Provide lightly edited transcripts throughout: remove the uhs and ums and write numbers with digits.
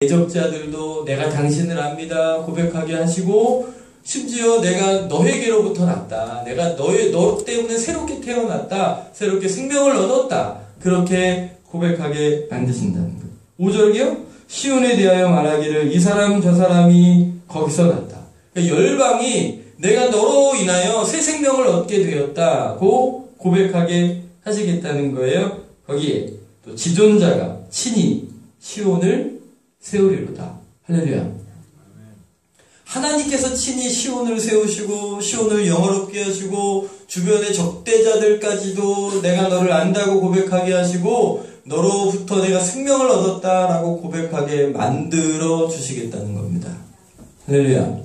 대적자들도 내가 당신을 압니다 고백하게 하시고, 심지어 내가 너에게로부터 났다, 내가 너 때문에 새롭게 태어났다, 새롭게 생명을 얻었다, 그렇게 고백하게 만드신다는 거예요. 5절이요, 시온에 대하여 말하기를 이 사람 저 사람이 거기서 났다. 그러니까 열방이 내가 너로 인하여 새 생명을 얻게 되었다고 고백하게 하시겠다는 거예요. 거기에 또 지존자가 친히 시온을 세우리로다. 할렐루야. 하나님께서 친히 시온을 세우시고 시온을 영화롭게 하시고 주변의 적대자들까지도 내가 너를 안다고 고백하게 하시고 너로부터 내가 생명을 얻었다라고 고백하게 만들어 주시겠다는 겁니다. 할렐루야.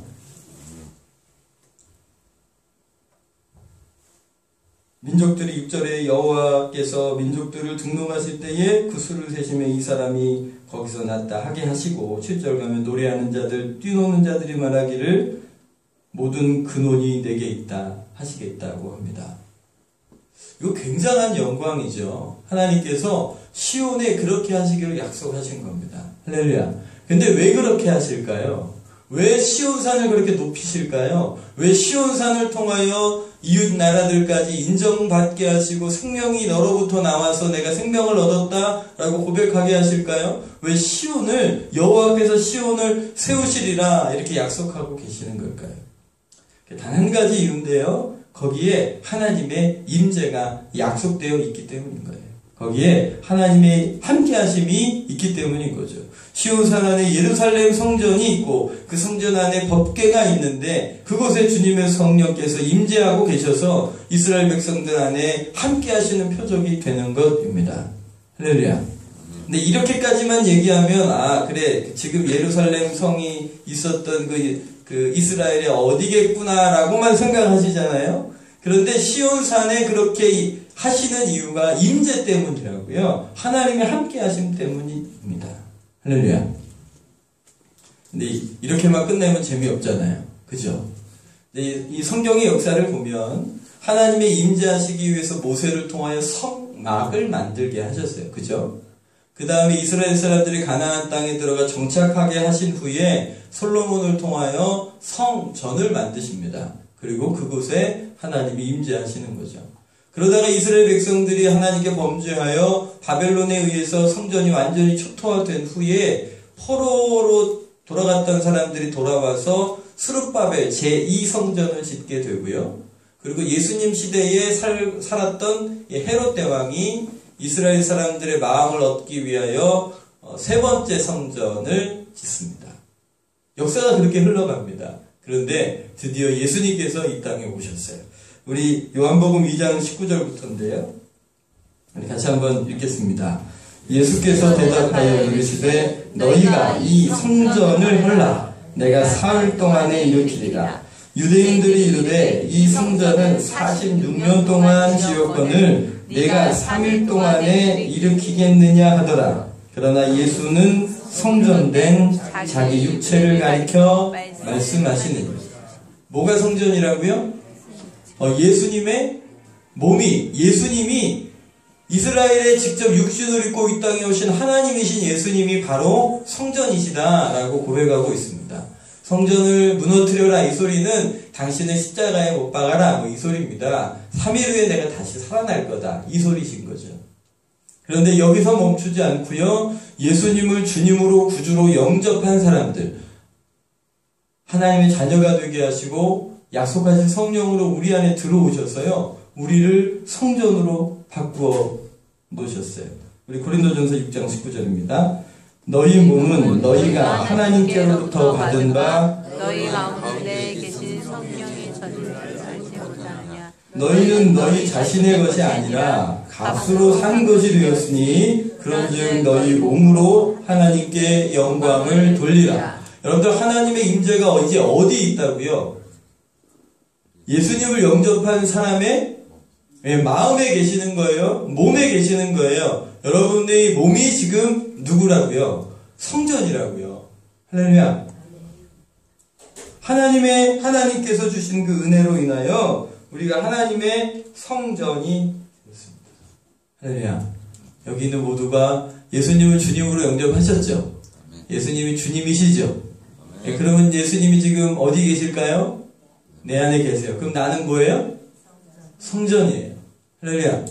민족들이 6절에 여호와께서 민족들을 등록하실 때에 그 수를 세심에 이 사람이 거기서 났다 하게 하시고, 7절 가면 노래하는 자들 뛰노는 자들이 말하기를 모든 근원이 내게 있다 하시겠다고 합니다. 이거 굉장한 영광이죠. 하나님께서 시온에 그렇게 하시기를 약속하신 겁니다. 할렐루야. 근데 왜 그렇게 하실까요? 왜 시온산을 그렇게 높이실까요? 왜 시온산을 통하여 이웃 나라들까지 인정받게 하시고 생명이 너로부터 나와서 내가 생명을 얻었다라고 고백하게 하실까요? 왜 시온을, 여호와께서 시온을 세우시리라 이렇게 약속하고 계시는 걸까요? 단 한 가지 이유인데요, 거기에 하나님의 임재가 약속되어 있기 때문인 거예요. 거기에 하나님의 함께하심이 있기 때문인 거죠. 시온산 안에 예루살렘 성전이 있고 그 성전 안에 법궤가 있는데 그곳에 주님의 성령께서 임재하고 계셔서 이스라엘 백성들 안에 함께하시는 표적이 되는 것입니다. 할렐루야. 근데 이렇게까지만 얘기하면 그래 지금 예루살렘 성이 있었던 그 이스라엘의 어디겠구나라고만 생각하시잖아요. 그런데 시온산에 그렇게 하시는 이유가 임재 때문이라고요. 하나님의 함께하심 때문입니다. 할렐루야. 근데 이렇게만 끝내면 재미없잖아요. 그죠? 근데 이 성경의 역사를 보면 하나님의 임재하시기 위해서 모세를 통하여 성막을 만들게 하셨어요. 그죠? 그 다음에 이스라엘 사람들이 가나안 땅에 들어가 정착하게 하신 후에 솔로몬을 통하여 성전을 만드십니다. 그리고 그곳에 하나님이 임재하시는 거죠. 그러다가 이스라엘 백성들이 하나님께 범죄하여 바벨론에 의해서 성전이 완전히 초토화된 후에 포로로 돌아갔던 사람들이 돌아와서 스룹바벨 제2성전을 짓게 되고요. 그리고 예수님 시대에 살았던 헤롯 대왕이 이스라엘 사람들의 마음을 얻기 위하여 세 번째 성전을 짓습니다. 역사가 그렇게 흘러갑니다. 그런데 드디어 예수님께서 이 땅에 오셨어요. 우리 요한복음 2장 19절부터인데요. 우리 같이 한번 읽겠습니다. 예수께서 대답하여 이르시되 너희가 이 성전을 헐라 내가 사흘 동안에 일으키리라. 유대인들이 이르되 이 성전은 46년 동안 지었거늘 내가 3일 동안에 일으키겠느냐 하더라. 그러나 예수는 성전된 자기 육체를 가리켜 말씀하시느니. 뭐가 성전이라고요? 예수님의 몸이, 예수님이 이스라엘에 직접 육신을 입고 이 땅에 오신 하나님이신 예수님이 바로 성전이시다라고 고백하고 있습니다. 성전을 무너뜨려라 이 소리는 당신을 십자가에 못 박아라 이 소리입니다. 3일 후에 내가 다시 살아날 거다 이 소리신 거죠. 그런데 여기서 멈추지 않고요, 예수님을 주님으로 구주로 영접한 사람들, 하나님의 자녀가 되게 하시고 약속하신 성령으로 우리 안에 들어오셔서요, 우리를 성전으로 바꾸어 놓으셨어요. 우리 고린도전서 6장 19절입니다. 너희 몸은 너희가 하나님께로부터 받은 바 너희 가운데 계신 성령의 전인을 알지 못하느냐. 너희는 너희 자신의 것이 아니라 값으로 산 것이 되었으니 그런즉 너희 몸으로 하나님께 영광을 돌리라. 여러분들, 하나님의 임재가 이제 어디 있다고요? 예수님을 영접한 사람의 마음에 계시는 거예요. 몸에 계시는 거예요. 여러분의 몸이 지금 누구라고요? 성전이라고요. 할렐루야. 하나님께서 주신 그 은혜로 인하여 우리가 하나님의 성전이 되었습니다. 할렐루야. 여기 있는 모두가 예수님을 주님으로 영접하셨죠? 예수님이 주님이시죠. 예, 그러면 예수님이 지금 어디 계실까요? 내 안에 계세요. 그럼 나는 뭐예요? 성전이에요. 할렐루야.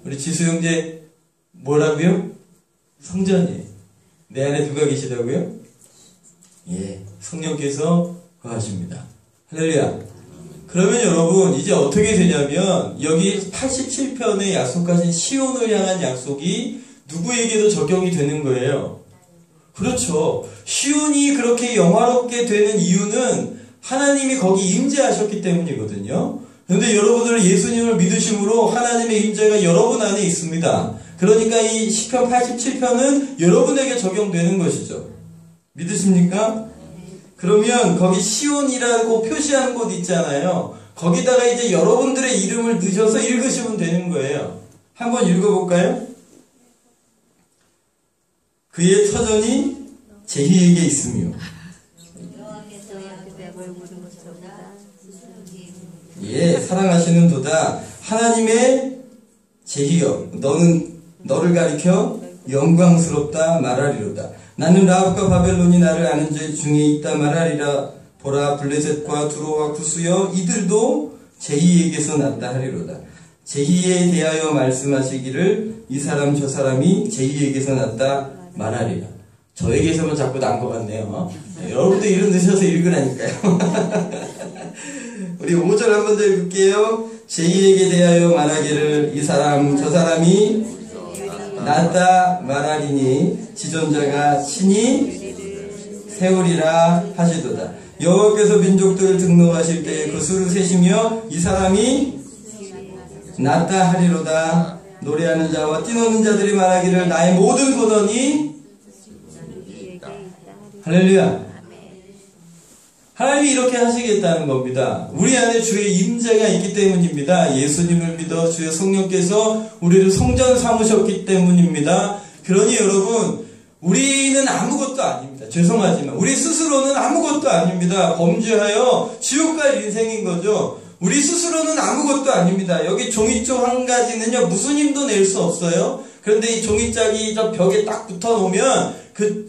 우리 지수 형제 뭐라고요? 성전이에요. 내 안에 누가 계시다고요? 예, 성령께서 거하십니다. 할렐루야. 그러면 여러분 이제 어떻게 되냐면 여기 87편에 약속하신 시온을 향한 약속이 누구에게도 적용이 되는 거예요. 그렇죠. 시온이 그렇게 영화롭게 되는 이유는 하나님이 거기 임재하셨기 때문이거든요. 그런데 여러분들 예수님을 믿으심으로 하나님의 임재가 여러분 안에 있습니다. 그러니까 이 시편 87편은 여러분에게 적용되는 것이죠. 믿으십니까? 그러면 거기 시온이라고 표시한 곳 있잖아요. 거기다가 이제 여러분들의 이름을 넣으셔서 읽으시면 되는 거예요. 한번 읽어볼까요? 그의 터전이 제희에게 있으며. 예, 사랑하시는 도다. 하나님의 제희여, 너를 가리켜 영광스럽다 말하리로다. 나는 라합과 바벨론이 나를 아는 자 중에 있다 말하리라. 보라, 블레셋과 두로와 구스여, 이들도 제희에게서 났다 하리로다. 제희에 대하여 말씀하시기를 이 사람 저 사람이 제희에게서 났다 말하리라. 저에게서만 자꾸 난 것 같네요. 네, 여러분도 이름 넣으셔서 읽으라니까요. 우리 5절 한 번 더 읽을게요. 제희에게 대하여 말하기를 이 사람 저 사람이 났다 말하리니 지존자가 친히 세우리라 하시도다. 여호와께서 민족들을 등록하실 때에 그 수를 세시며 이 사람이 났다 하리로다. 노래하는 자와 뛰노는 자들이 말하기를 나의 모든 소원이 할렐루야. 하나님이 이렇게 하시겠다는 겁니다. 우리 안에 주의 임재가 있기 때문입니다. 예수님을 믿어 주의 성령께서 우리를 성전 삼으셨기 때문입니다. 그러니 여러분, 우리는 아무것도 아닙니다. 죄송하지만 우리 스스로는 아무것도 아닙니다. 범죄하여 지옥 갈 인생인 거죠. 우리 스스로는 아무것도 아닙니다. 여기 종이쪽 한 가지는요, 무슨 힘도 낼 수 없어요. 그런데 이 종이짝이 저 벽에 딱 붙어 놓으면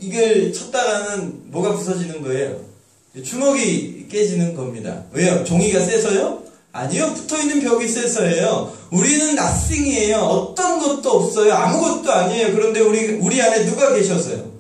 이걸 쳤다가는 뭐가 부서지는 거예요? 주먹이 깨지는 겁니다. 왜요? 종이가 세서요? 아니요. 붙어있는 벽이 세서예요. 우리는 nothing이에요. 어떤 것도 없어요. 아무것도 아니에요. 그런데 우리 안에 누가 계셨어요?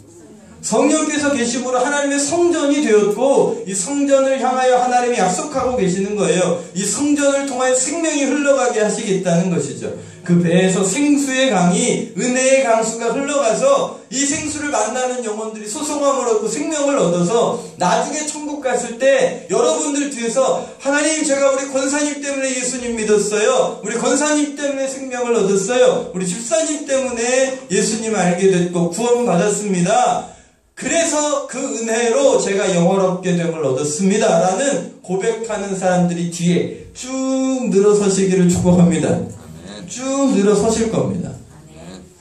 성령께서 계심으로 하나님의 성전이 되었고, 이 성전을 향하여 하나님이 약속하고 계시는 거예요. 이 성전을 통하여 생명이 흘러가게 하시겠다는 것이죠. 그 배에서 생수의 강이, 은혜의 강수가 흘러가서 이 생수를 만나는 영혼들이 소송함을 얻고 생명을 얻어서 나중에 천국 갔을 때 여러분들 뒤에서 하나님, 제가 우리 권사님 때문에 예수님 믿었어요. 우리 권사님 때문에 생명을 얻었어요. 우리 집사님 때문에 예수님 알게 됐고 구원 받았습니다. 그래서 그 은혜로 제가 영화롭게 됨을 얻었습니다. 라는 고백하는 사람들이 뒤에 쭉 늘어서시기를 축복합니다. 쭉 늘어서실 겁니다.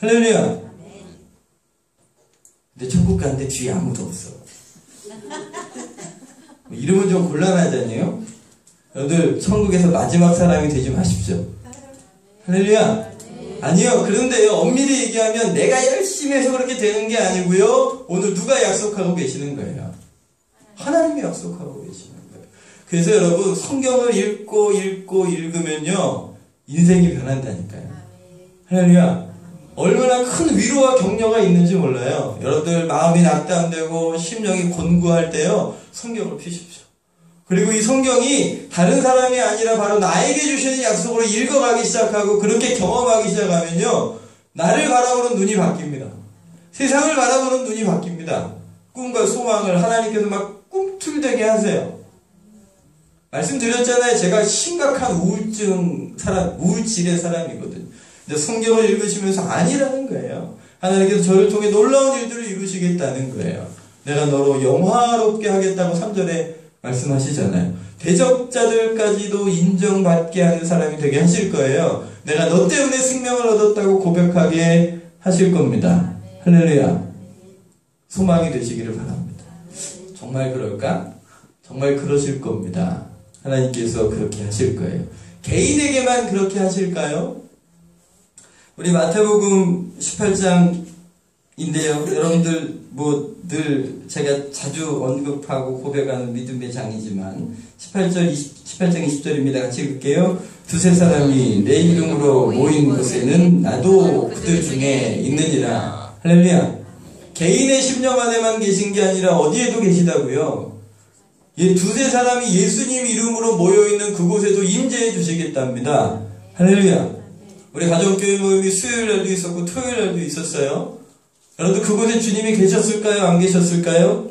할렐루야. 근데 천국 가는데 뒤에 아무도 없어. 이러면 좀 곤란하잖아요. 여러분들 천국에서 마지막 사람이 되지 마십시오. 할렐루야. 아니요. 그런데요, 엄밀히 얘기하면 내가 열심히 해서 그렇게 되는 게 아니고요, 오늘 누가 약속하고 계시는 거예요? 하나님이 약속하고 계시는 거예요. 그래서 여러분, 성경을 읽고 읽으면요, 인생이 변한다니까요. 할렐루야. 얼마나 큰 위로와 격려가 있는지 몰라요. 여러분들 마음이 낙담되고 심령이 곤고할 때요, 성경을 펴십시오. 그리고 이 성경이 다른 사람이 아니라 바로 나에게 주시는 약속으로 읽어가기 시작하고 그렇게 경험하기 시작하면요, 나를 바라보는 눈이 바뀝니다. 세상을 바라보는 눈이 바뀝니다. 꿈과 소망을 하나님께서 막 꿈틀대게 하세요. 말씀드렸잖아요. 제가 심각한 우울질의 사람이거든요. 근데 성경을 읽으시면서 아니라는 거예요. 하나님께서 저를 통해 놀라운 일들을 이루시겠다는 거예요. 내가 너로 영화롭게 하겠다고 3절에 말씀하시잖아요. 대적자들까지도 인정받게 하는 사람이 되게 하실 거예요. 내가 너 때문에 생명을 얻었다고 고백하게 하실 겁니다. 할렐루야. 소망이 되시기를 바랍니다. 정말 그럴까? 정말 그러실 겁니다. 하나님께서 그렇게 하실 거예요. 개인에게만 그렇게 하실까요? 우리 마태복음 18장인데요. 여러분들 늘 제가 자주 언급하고 고백하는 믿음의 장이지만 18장 20절입니다. 같이 읽을게요. 두세 사람이 내 이름으로 모인 곳에는 나도 그들 중에 있느니라. 할렐루야. 개인의 심령 안에만 계신 게 아니라 어디에도 계시다고요. 두세 사람이 예수님 이름으로 모여있는 그곳에도 임재해 주시겠답니다. 할렐루야. 우리 가정교회 모임이 수요일날도 있었고 토요일날도 있었어요. 여러분들 그곳에 주님이 계셨을까요? 안 계셨을까요?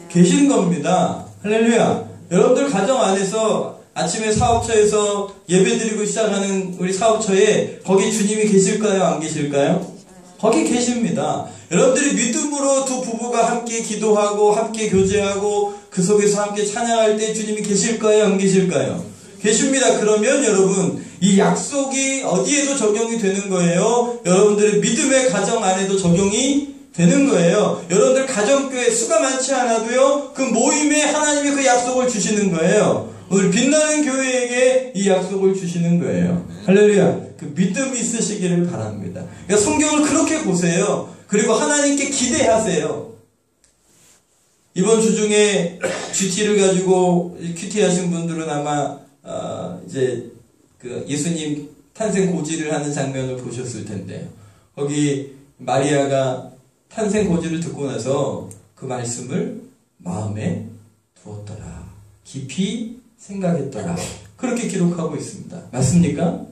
계신 겁니다. 할렐루야. 여러분들 가정 안에서 아침에 사업처에서 예배드리고 시작하는 우리 사업처에 거기 주님이 계실까요? 안 계실까요? 거기 계십니다. 여러분들이 믿음으로 두 부부가 함께 기도하고 함께 교제하고 그 속에서 함께 찬양할 때 주님이 계실까요? 안 계실까요? 계십니다. 그러면 여러분 이 약속이 어디에도 적용이 되는 거예요. 여러분들의 믿음의 가정 안에도 적용이 되는 거예요. 여러분들 가정교회 수가 많지 않아도요 그 모임에 하나님이 그 약속을 주시는 거예요. 오늘 빛나는 교회에게 이 약속을 주시는 거예요. 할렐루야. 그 믿음이 있으시기를 바랍니다. 그러니까 성경을 그렇게 보세요. 그리고 하나님께 기대하세요. 이번 주 중에 GT를 가지고 큐티 하신 분들은 아마 이제 그 예수님 탄생 고지를 하는 장면을 보셨을 텐데요. 거기 마리아가 탄생 고지를 듣고 나서 그 말씀을 마음에 두었더라. 깊이 생각했더라. 그렇게 기록하고 있습니다. 맞습니까?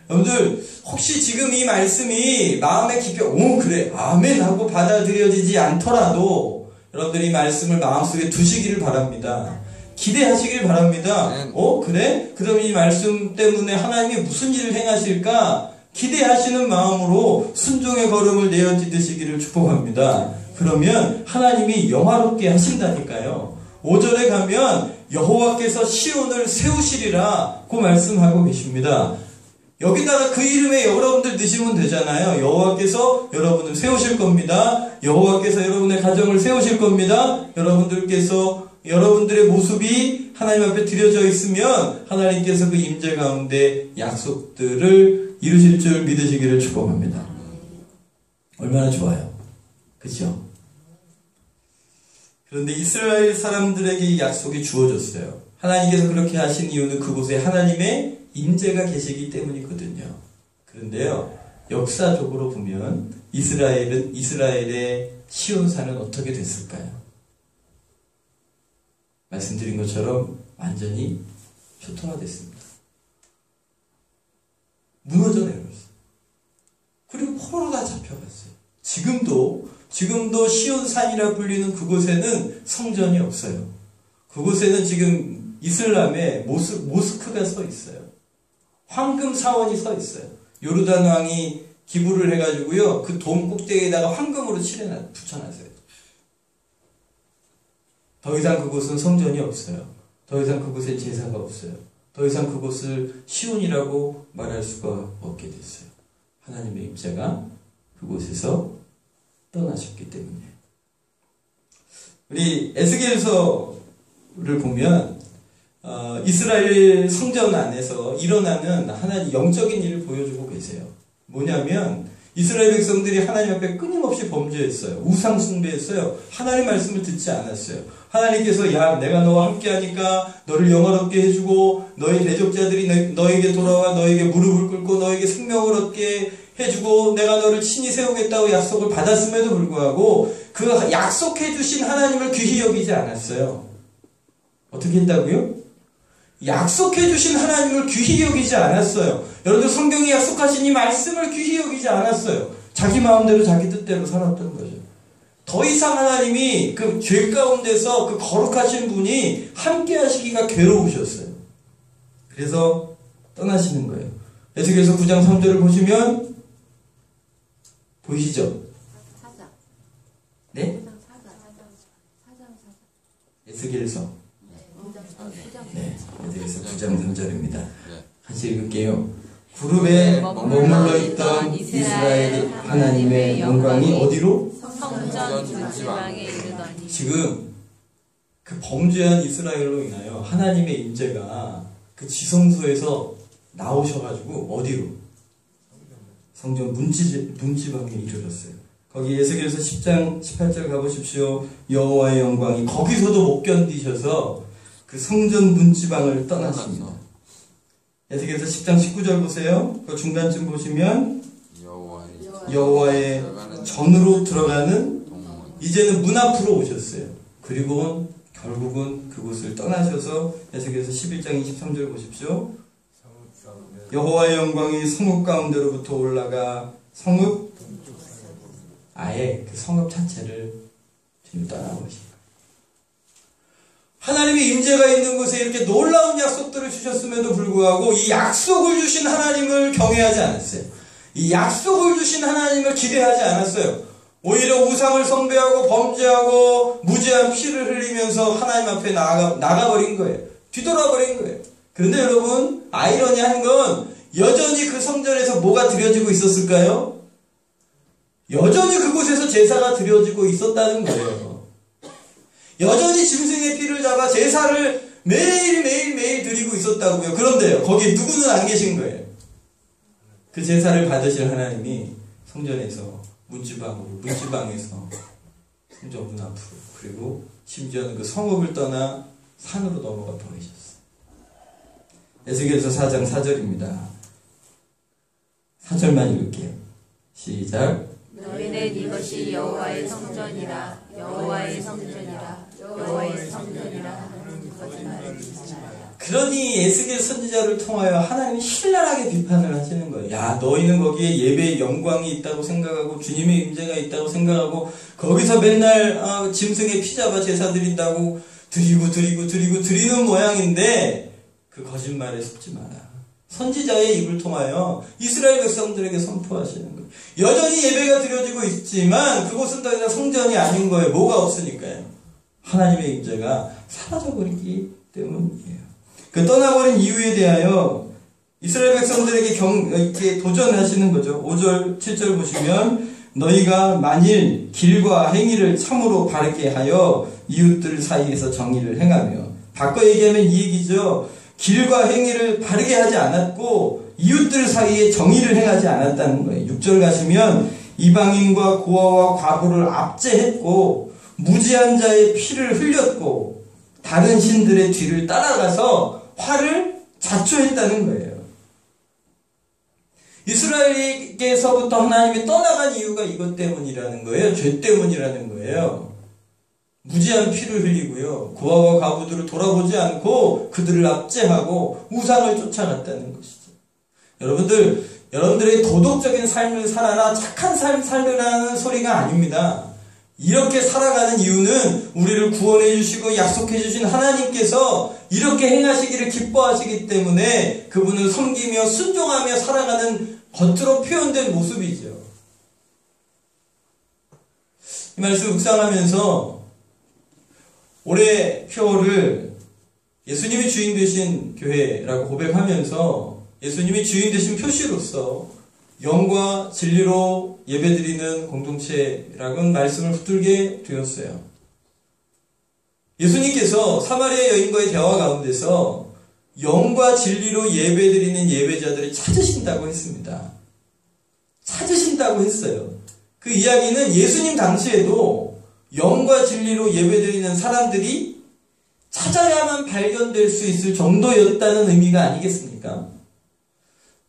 여러분들 혹시 지금 이 말씀이 마음에 깊이 그래 아멘 하고 받아들여지지 않더라도 여러분들이 이 말씀을 마음속에 두시기를 바랍니다. 기대하시길 바랍니다. 그래? 그럼 이 말씀 때문에 하나님이 무슨 일을 행하실까? 기대하시는 마음으로 순종의 걸음을 내어지드시기를 축복합니다. 그러면 하나님이 영화롭게 하신다니까요. 5절에 가면 여호와께서 시온을 세우시리라 고 말씀하고 계십니다. 여기다가 그 이름에 여러분들 넣으시면 되잖아요. 여호와께서 여러분을 세우실 겁니다. 여호와께서 여러분의 가정을 세우실 겁니다. 여러분들의 모습이 하나님 앞에 드려져 있으면 하나님께서 그 임재 가운데 약속들을 이루실 줄 믿으시기를 축복합니다. 얼마나 좋아요. 그렇죠? 그런데 이스라엘 사람들에게 이 약속이 주어졌어요. 하나님께서 그렇게 하신 이유는 그곳에 하나님의 임재가 계시기 때문이거든요. 그런데요, 역사적으로 보면 이스라엘의 시온산은 어떻게 됐을까요? 말씀드린 것처럼 완전히 초토화됐습니다. 무너져 내렸어요. 그리고 포로로 다 잡혀갔어요. 지금도 시온산이라 불리는 그곳에는 성전이 없어요. 그곳에는 지금 이슬람의 모스크가 서 있어요. 황금 사원이 서 있어요. 요르단 왕이 기부를 해가지고요, 그 돔 꼭대기에다가 황금으로 붙여놨어요. 더 이상 그곳은 성전이 없어요. 더 이상 그곳에 제사가 없어요. 더 이상 그곳을 시온이라고 말할 수가 없게 됐어요. 하나님의 임재가 그곳에서 떠나셨기 때문에. 우리 에스겔서를 보면 이스라엘 성전 안에서 일어나는 하나님 영적인 일을 보여주고 계세요. 뭐냐면 이스라엘 백성들이 하나님 앞에 끊임없이 범죄했어요. 우상 숭배했어요. 하나님 말씀을 듣지 않았어요. 하나님께서 내가 너와 함께하니까 너를 영화롭게 해주고 너희 대적자들이 너에게 돌아와 너에게 무릎을 꿇고 너에게 생명을 얻게 해주고 내가 너를 친히 세우겠다고 약속을 받았음에도 불구하고 그 약속해 주신 하나님을 귀히 여기지 않았어요. 어떻게 했다고요? 약속해 주신 하나님을 귀히 여기지 않았어요. 여러분들 성경이 약속하신 이 말씀을 귀히 여기지 않았어요. 자기 마음대로 자기 뜻대로 살았던 거죠. 더 이상 하나님이 그 죄 가운데서 그 거룩하신 분이 함께 하시기가 괴로우셨어요. 그래서 떠나시는 거예요. 에스겔서 9장 3절을 보시면 보이시죠? 네? 에스겔서 네, 에스겔서 9장 3절입니다. 같이 읽을게요. 구름에 머물러 있던 이스라엘 하나님의 영광이 어디로? 성전 문지방에 이르더니. 지금 그 범죄한 이스라엘로 인하여 하나님의 임재가 그 지성소에서 나오셔가지고 어디로? 성전 문지방에 이르렀어요. 거기 에스겔서 10장 18절 가보십시오. 여호와의 영광이 거기서도 못 견디셔서 그 성전 문지방을 떠나십니다. 에스겔서 10장 19절 보세요. 그 중간쯤 보시면 여호와의 전으로 들어가는 이제는 문 앞으로 오셨어요. 그리고 결국은 그곳을 떠나셔서 에스겔서 11장 23절 보십시오. 여호와의 영광이 성읍 가운데로부터 올라가 성읍 아예 그 성읍 자체를 지금 떠나보시고 하나님의 임재가 있는 곳에 이렇게 놀라운 약속들을 주셨음에도 불구하고 이 약속을 주신 하나님을 경외하지 않았어요. 이 약속을 주신 하나님을 기대하지 않았어요. 오히려 우상을 숭배하고 범죄하고 무죄한 피를 흘리면서 하나님 앞에 나가버린 거예요. 뒤돌아버린 거예요. 그런데 여러분, 아이러니한 건 여전히 그 성전에서 뭐가 드려지고 있었을까요? 여전히 그곳에서 제사가 드려지고 있었다는 거예요. 여전히 짐승의 피를 잡아 제사를 매일 드리고 있었다고요. 그런데요, 거기에 누구는 안 계신 거예요. 그 제사를 받으실 하나님이 성전에서 문지방에서 성전 문 앞으로, 그리고 심지어는 그 성읍을 떠나 산으로 넘어가 버리셨어요. 에스겔서 4장 4절입니다. 4절만 읽을게요. 시작. 너희는 이것이 여호와의 성전이라, 여호와의 성전이라, 여호와의 성전이라 하는 거짓말을 믿지마라. 그러니 에스겔 선지자를 통하여 하나님이 신랄하게 비판을 하시는 거예요. 야, 너희는 거기에 예배의 영광이 있다고 생각하고 주님의 임재가 있다고 생각하고 거기서 맨날 짐승의 피 잡아 제사 드린다고 드리는 모양인데 그 거짓말에 속지 마라. 선지자의 입을 통하여 이스라엘 백성들에게 선포하시는 거예요. 여전히 예배가 드려지고 있지만 그곳은 더 이상 성전이 아닌 거예요. 뭐가 없으니까요. 하나님의 임재가 사라져버리기 때문이에요. 그 떠나버린 이유에 대하여 이스라엘 백성들에게 이렇게 도전하시는 거죠. 5절, 7절 보시면 너희가 만일 길과 행위를 참으로 바르게 하여 이웃들 사이에서 정의를 행하며, 바꿔 얘기하면 이 얘기죠. 길과 행위를 바르게 하지 않았고 이웃들 사이에 정의를 행하지 않았다는 거예요. 6절 가시면 이방인과 고아와 과부를 압제했고 무지한 자의 피를 흘렸고 다른 신들의 뒤를 따라가서 화를 자초했다는 거예요. 이스라엘에게서부터 하나님이 떠나간 이유가 이것 때문이라는 거예요. 죄 때문이라는 거예요. 무지한 피를 흘리고요. 고아와 과부들을 돌아보지 않고 그들을 압제하고 우상을 쫓아갔다는 것이죠. 여러분들의 도덕적인 삶을 살아라, 착한 삶 살으라는 소리가 아닙니다. 이렇게 살아가는 이유는 우리를 구원해 주시고 약속해 주신 하나님께서 이렇게 행하시기를 기뻐하시기 때문에 그분을 섬기며 순종하며 살아가는 겉으로 표현된 모습이죠. 이 말씀 묵상하면서 올해 표를 예수님이 주인 되신 교회라고 고백하면서 예수님이 주인 되신 표시로서 영과 진리로 예배드리는 공동체라는 말씀을 붙들게 되었어요. 예수님께서 사마리아 여인과의 대화 가운데서 영과 진리로 예배드리는 예배자들을 찾으신다고 했습니다. 찾으신다고 했어요. 그 이야기는 예수님 당시에도 영과 진리로 예배드리는 사람들이 찾아야만 발견될 수 있을 정도였다는 의미가 아니겠습니까?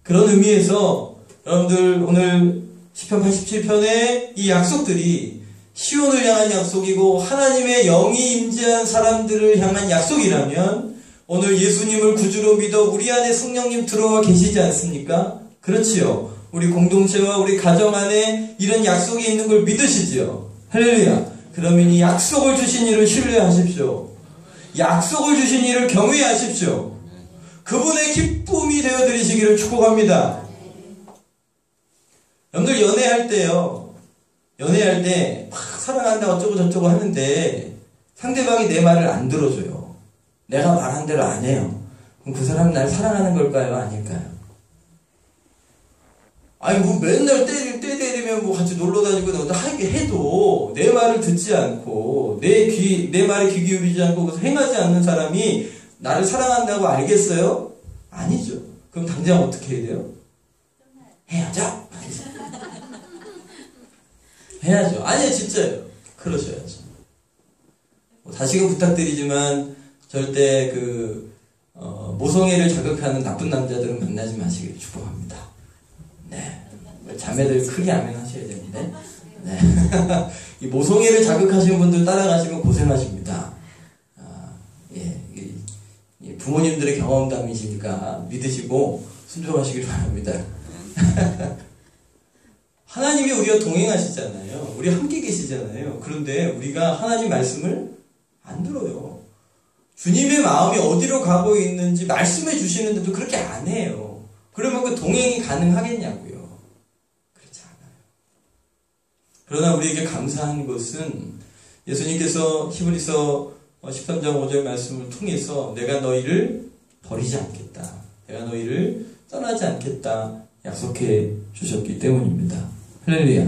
그런 의미에서 여러분들 오늘 시편 87편의 이 약속들이 시온을 향한 약속이고 하나님의 영이 임재한 사람들을 향한 약속이라면 오늘 예수님을 구주로 믿어 우리 안에 성령님 들어와 계시지 않습니까? 그렇지요. 우리 공동체와 우리 가정 안에 이런 약속이 있는 걸 믿으시지요. 할렐루야. 그러면 이 약속을 주신 이를 신뢰하십시오. 약속을 주신 이를 경외하십시오. 그분의 기쁨이 되어드리시기를 축복합니다. 여러분들 연애할 때 막 사랑한다 어쩌고 저쩌고 하는데 상대방이 내 말을 안 들어줘요. 내가 말한 대로 안 해요. 그럼 그 사람은 날 사랑하는 걸까요? 아닐까요? 아니 뭐 맨날 때 되면 뭐 같이 놀러 다니고 하게 해도 내 말을 듣지 않고 내 말에 귀 기울이지 않고 그래서 행하지 않는 사람이 나를 사랑한다고 알겠어요? 아니죠. 그럼 당장 어떻게 해야 돼요? 헤어져. 해야죠. 아니요, 진짜요. 그러셔야죠. 다시금 부탁드리지만 절대 모성애를 자극하는 나쁜 남자들은 만나지 마시길 축복합니다. 네. 자매들 크게 아멘 하셔야 되는데. 네. 이 모성애를 자극하시는 분들 따라가시면 고생하십니다. 부모님들의 경험담이시니까 믿으시고 순종하시길 바랍니다. 하나님이 우리와 동행하시잖아요. 우리 함께 계시잖아요. 그런데 우리가 하나님 말씀을 안 들어요. 주님의 마음이 어디로 가고 있는지 말씀해 주시는데도 그렇게 안 해요. 그러면 그 동행이 가능하겠냐고요. 그렇지 않아요. 그러나 우리에게 감사한 것은 예수님께서 히브리서 13장 5절 말씀을 통해서 내가 너희를 버리지 않겠다. 내가 너희를 떠나지 않겠다. 약속해 주셨기 때문입니다. 할렐루야.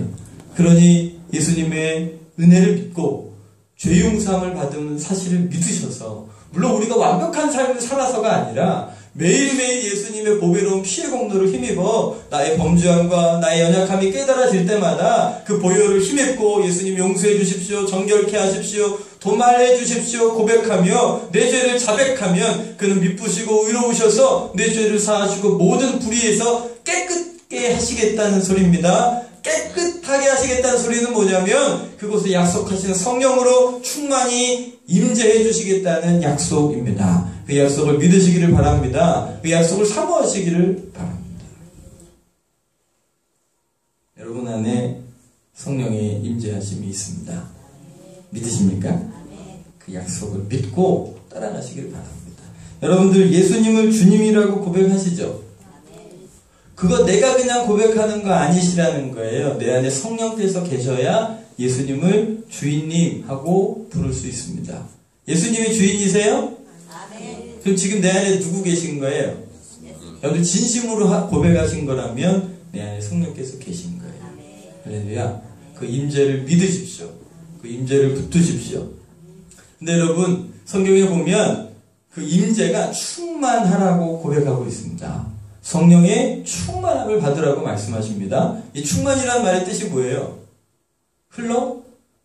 그러니 예수님의 은혜를 믿고 죄 용서함을 받은 사실을 믿으셔서 물론 우리가 완벽한 삶을 살아서가 아니라 매일매일 예수님의 보배로운 피의 공로를 힘입어 나의 범죄함과 나의 연약함이 깨달아질 때마다 그 보혈을 힘입고 예수님 용서해 주십시오. 정결케 하십시오. 도말해 주십시오. 고백하며 내 죄를 자백하면 그는 미쁘시고 의로우셔서 내 죄를 사하시고 모든 불의에서 깨끗게 하시겠다는 소리입니다. 깨끗하게 하시겠다는 소리는 뭐냐면 그곳에 약속하시는 성령으로 충만히 임재해 주시겠다는 약속입니다. 그 약속을 믿으시기를 바랍니다. 그 약속을 사모하시기를 바랍니다. 여러분 안에 성령의 임재하심이 있습니다. 믿으십니까? 그 약속을 믿고 따라가시기를 바랍니다. 여러분들 예수님을 주님이라고 고백하시죠? 그거 내가 그냥 고백하는 거 아니시라는 거예요. 내 안에 성령께서 계셔야 예수님을 주인님 하고 부를 수 있습니다. 예수님이 주인이세요? 그럼 지금 내 안에 누구 계신 거예요? 여러분들 진심으로 고백하신 거라면 내 안에 성령께서 계신 거예요. 할렐루야. 그 임재를 믿으십시오. 그 임재를 붙드십시오. 근데 여러분 성경에 보면 그 임재가 충만하라고 고백하고 있습니다. 성령의 충만함을 받으라고 말씀하십니다. 이 충만이라는 말의 뜻이 뭐예요? 흘러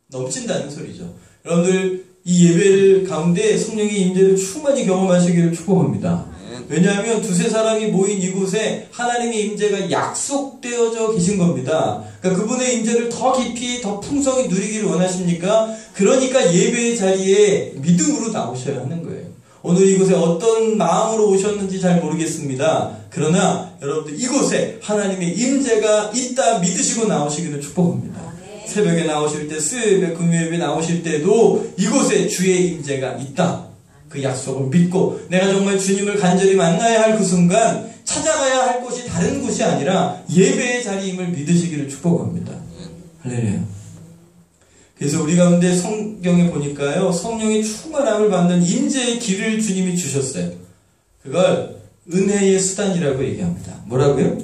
넘친다는 소리죠. 여러분들 이 예배를 가운데 성령의 임재를 충만히 경험하시기를 축복합니다. 왜냐하면 두세 사람이 모인 이곳에 하나님의 임재가 약속되어져 계신 겁니다. 그러니까 그분의 임재를 더 깊이 더 풍성히 누리기를 원하십니까? 그러니까 예배의 자리에 믿음으로 나오셔야 하는 거예요. 오늘 이곳에 어떤 마음으로 오셨는지 잘 모르겠습니다. 그러나 여러분들 이곳에 하나님의 임재가 있다 믿으시고 나오시기를 축복합니다. 새벽에 나오실 때, 수요일에 금요일에 나오실 때도 이곳에 주의 임재가 있다. 그 약속을 믿고 내가 정말 주님을 간절히 만나야 할 그 순간 찾아가야 할 곳이 다른 곳이 아니라 예배의 자리임을 믿으시기를 축복합니다. 할렐루야. 그래서 우리 가운데 성경에 보니까요, 성령의 충만함을 받는 임재의 길을 주님이 주셨어요. 그걸 은혜의 수단이라고 얘기합니다. 뭐라고요?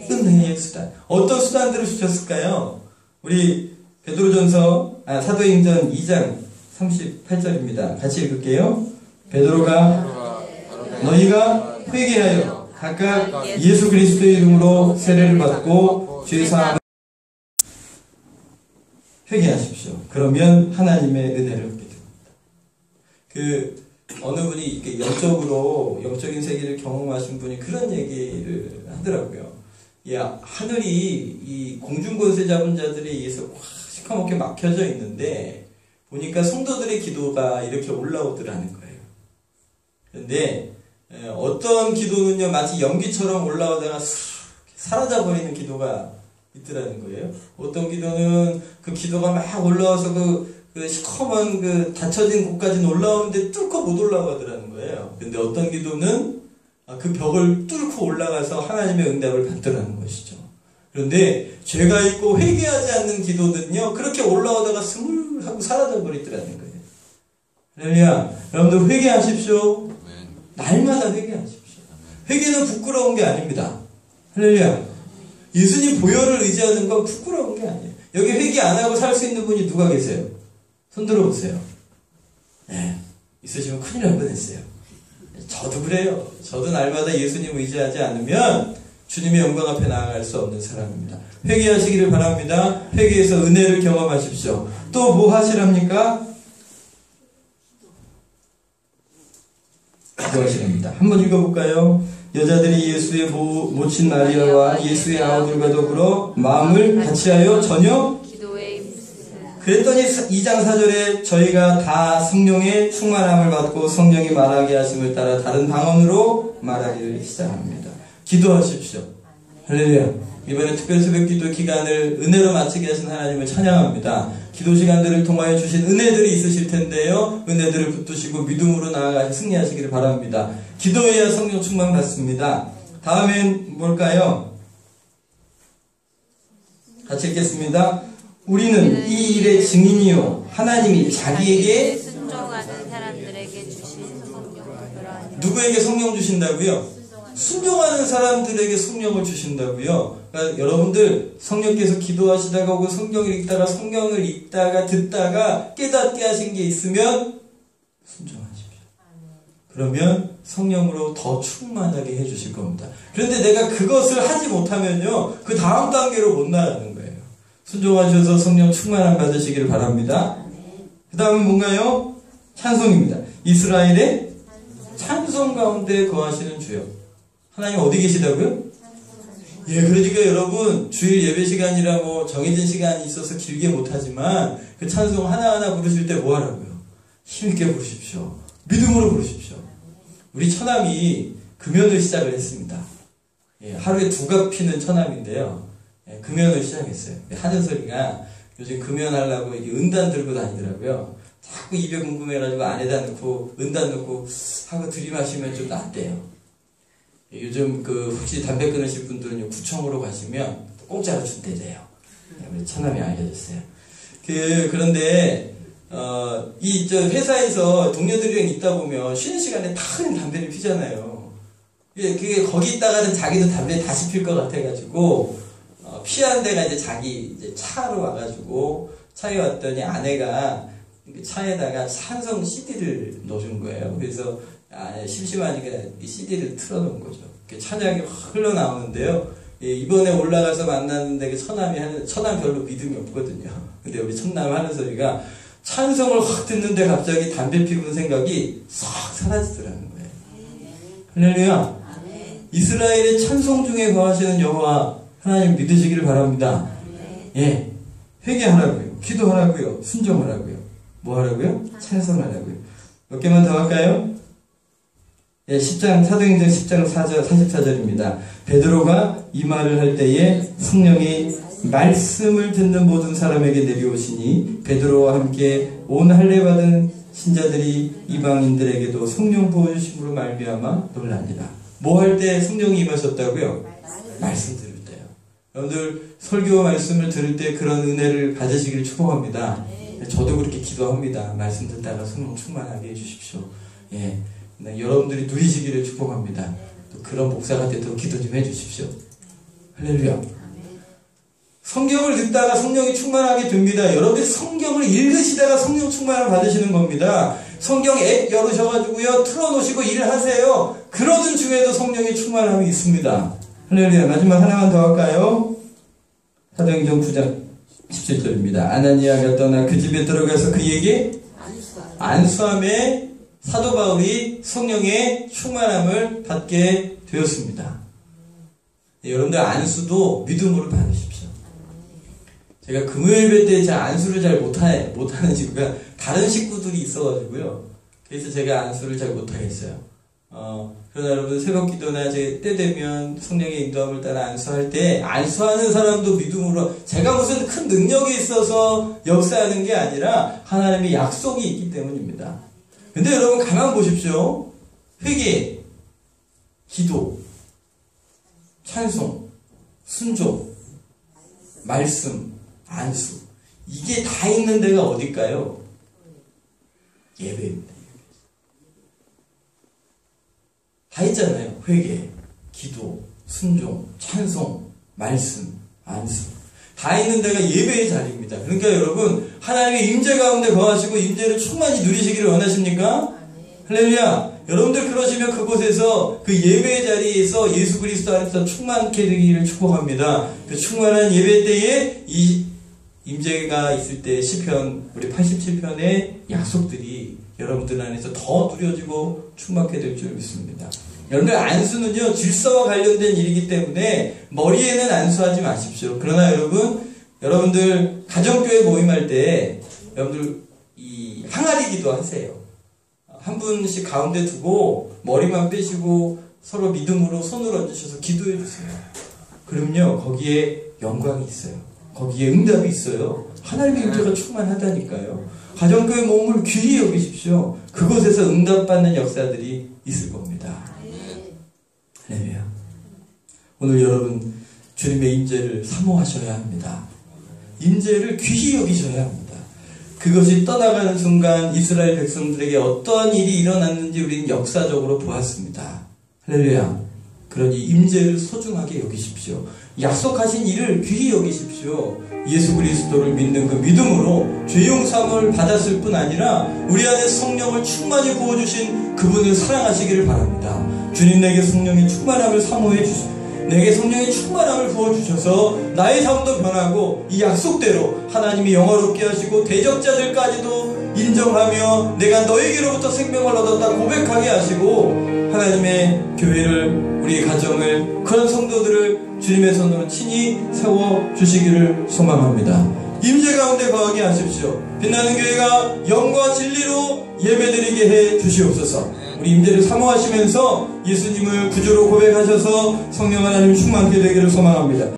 은혜의 수단. 어떤 수단들을 주셨을까요? 우리 사도행전 2장 38절입니다. 같이 읽을게요. 베드로가 너희가 회개하여 각각 예수 그리스도의 이름으로 세례를 받고 죄사함을 회개하십시오. 그러면 하나님의 은혜를 얻게 됩니다. 어느 분이 이렇게 영적인 세계를 경험하신 분이 그런 얘기를 하더라고요. 하늘이 이 공중권세 잡은 자들에 의해서 시커멓게 막혀져 있는데 보니까 성도들의 기도가 이렇게 올라오더라는 거예요. 그런데 어떤 기도는요 마치 연기처럼 올라오다가 사라져버리는 기도가 있더라는 거예요. 어떤 기도는 그 기도가 막 올라와서 그 시커먼 닫혀진 곳까지는 올라오는데 뚫고 못 올라가더라는 거예요. 근데 어떤 기도는 그 벽을 뚫고 올라가서 하나님의 응답을 받더라는 것이죠. 그런데 죄가 있고 회개하지 않는 기도는요 그렇게 올라오다가 스물하고 사라져버리더라는 거예요. 할렐루야. 여러분들 회개하십시오. 날마다 회개하십시오. 회개는 부끄러운 게 아닙니다. 할렐루야. 예수님 보혈을 의지하는 건 부끄러운 게 아니에요. 여기 회개 안 하고 살 수 있는 분이 누가 계세요? 손 들어보세요. 네, 있으시면 큰일 날 뻔했어요. 저도 그래요. 저도 날마다 예수님 의지하지 않으면 주님의 영광 앞에 나아갈 수 없는 사람입니다. 회개하시기를 바랍니다. 회개해서 은혜를 경험하십시오. 또 뭐 하시랍니까? 기도하시랍니다. 한번 읽어볼까요? 여자들이 예수의 모친 마리아와 예수의 아우들과 더불어 마음을 같이하여 저녁 그랬더니 2장 4절에 저희가 다 성령의 충만함을 받고 성령이 말하게 하심을 따라 다른 방언으로 말하기를 시작합니다. 기도하십시오. 할렐루야. 이번에 특별 새벽 기도 기간을 은혜로 마치게 하신 하나님을 찬양합니다. 기도 시간들을 통하여 주신 은혜들이 있으실 텐데요. 은혜들을 붙드시고 믿음으로 나아가 승리하시기를 바랍니다. 기도해야 성령 충만 받습니다. 다음엔 뭘까요? 같이 읽겠습니다. 우리는 이 일의 증인이요 하나님이 자기에게 순종하는 사람들에게 주신 성령을 누구에게 성령 주신다고요? 순종하는 사람들에게 성령을 주신다고요. 그러니까 여러분들 성령께서 기도하시다가 혹은 성경을 읽다가 듣다가 깨닫게 하신 게 있으면 순종하십시오. 그러면 성령으로 더 충만하게 해주실 겁니다. 그런데 내가 그것을 하지 못하면요, 그 다음 단계로 못 나가는 거예요. 순종하셔서 성령 충만함 받으시기를 바랍니다. 그 다음은 뭔가요? 찬송입니다. 이스라엘의 찬송 가운데 거하시는 주여. 하나님 어디 계시다고요? 예, 그러니까 여러분 주일 예배 시간이라 뭐 정해진 시간이 있어서 길게 못하지만 그 찬송 하나하나 부르실 때 뭐 하라고요? 힘있게 부르십시오. 믿음으로 부르십시오. 우리 처남이 금연을 시작을 했습니다. 예, 하루에 2갑 피는 처남인데요. 예, 금연을 시작했어요. 하는 소리가 요즘 금연하려고 이게 은단 들고 다니더라고요. 자꾸 입에 궁금해가지고 안에다 넣고 은단 넣고 하고 들이마시면 좀 낫대요. 요즘 혹시 담배 끊으실 분들은 구청으로 가시면 공짜로 준대요. 우리 처남이 알려줬어요. 그런데 저 회사에서 동료들이랑 있다 보면 쉬는 시간에 다 그냥 담배를 피잖아요. 그게 거기 있다가는 자기도 담배 다시 필 것 같아가지고 피한 데가 이제 자기 이제 차로 와가지고 차에 왔더니 아내가 차에다가 찬송 CD를 넣어준 거예요. 그래서 심심하니까 이 CD를 틀어놓은 거죠. 찬양이 확 흘러나오는데요. 이번에 올라가서 만났는데 처남 별로 믿음이 없거든요. 근데 우리 첫남 하는 소리가 찬송을 확 듣는데 갑자기 담배 피우는 생각이 싹 사라지더라는 거예요. 할렐루야. 이스라엘의 찬송 중에 거하시는 여호와 하나님 믿으시기를 바랍니다. 예, 회개하라고요. 기도하라고요. 순종하라고요. 뭐 하라고요? 찬송하라고요. 몇 개만 더 할까요? 예, 10장, 사도행전 10장 44절입니다. 베드로가 이 말을 할 때에 성령이 말씀을 듣는 모든 사람에게 내려오시니 베드로와 함께 온 할례 받은 신자들이 이방인들에게도 성령 부어주심으로 말미암아 놀랍니다. 뭐 할 때 성령이 임하셨다고요? 말씀 들을 때요. 여러분들 설교 말씀을 들을 때 그런 은혜를 받으시기를 축복합니다. 저도 그렇게 기도합니다. 말씀 듣다가 성령 충만하게 해주십시오. 예, 여러분들이 누리시기를 축복합니다. 또 그런 목사가 되도록 기도 좀 해주십시오. 할렐루야. 성경을 듣다가 성령이 충만하게 됩니다. 여러분들이 성경을 읽으시다가 성령 충만을 받으시는 겁니다. 성경 앱 열으셔가지고요, 틀어놓으시고 일하세요. 그러는 중에도 성령의 충만함이 있습니다. 할렐루야. 마지막 하나만 더 할까요? 사도행전 9장 17절입니다. 아나니아가 떠나 그 집에 들어가서 그에게 안수함에 사도 바울이 성령의 충만함을 받게 되었습니다. 네, 여러분들 안수도 믿음으로 받으십시오. 제가 금요일 때 제 안수를 잘 못하는 이유가 다른 식구들이 있어가지고요. 그래서 제가 안수를 잘 못하겠어요. 그러나 여러분 새벽 기도나 때 되면 성령의 인도함을 따라 안수할 때 안수하는 사람도 믿음으로, 제가 무슨 큰 능력이 있어서 역사하는 게 아니라 하나님의 약속이 있기 때문입니다. 근데 여러분 가만 보십시오. 회개, 기도, 찬송, 순종, 말씀, 안수, 이게 다 있는 데가 어딜까요? 예배입니다. 다 있잖아요. 회개, 기도, 순종, 찬송, 말씀, 안수, 다 있는 데가 예배의 자리입니다. 그러니까 여러분 하나님의 임재 가운데 거하시고 임재를 충만히 누리시기를 원하십니까? 할렐루야. 여러분들 그러시면 그곳에서 그 예배 자리에서 예수 그리스도 안에서 충만케 되기를 축복합니다. 그 충만한 예배 때에 이 임재가 있을 때 시편 우리 87편의 약속들이 여러분들 안에서 더 누려지고 충만케 될 줄 믿습니다. 여러분들 안수는요 질서와 관련된 일이기 때문에 머리에는 안수하지 마십시오. 그러나 여러분들 가정교회 모임할 때 여러분들 이 항아리 기도 하세요. 한 분씩 가운데 두고 머리만 빼시고 서로 믿음으로 손을 얹으셔서 기도해 주세요. 그럼요 거기에 영광이 있어요. 거기에 응답이 있어요. 하나님의 임재가 충만하다니까요. 가정교회 모임을 귀히 여기십시오. 그곳에서 응답받는 역사들이 있을 겁니다. 할렐루야. 오늘 여러분 주님의 임재를 사모하셔야 합니다. 임재를 귀히 여기셔야 합니다. 그것이 떠나가는 순간 이스라엘 백성들에게 어떠한 일이 일어났는지 우리는 역사적으로 보았습니다. 할렐루야. 그러니 임재를 소중하게 여기십시오. 약속하신 일을 귀히 여기십시오. 예수 그리스도를 믿는 그 믿음으로 죄 용서함을 받았을 뿐 아니라 우리 안에 성령을 충만히 부어주신 그분을 사랑하시기를 바랍니다. 주님 내게 성령의 충만함을 사모해 주시오. 내게 성령의 충만함을 부어주셔서 나의 삶도 변하고 이 약속대로 하나님이 영화롭게 하시고 대적자들까지도 인정하며 내가 너에게로부터 생명을 얻었다 고백하게 하시고 하나님의 교회를 우리 가정을 그런 성도들을 주님의 손으로 친히 세워주시기를 소망합니다. 임재 가운데 거하게 하십시오. 빛나는 교회가 영과 진리로 예배드리게 해 주시옵소서. 우리 임재를 사모하시면서 예수님을 구주로 고백하셔서 성령 하나님 충만케 되기를 소망합니다.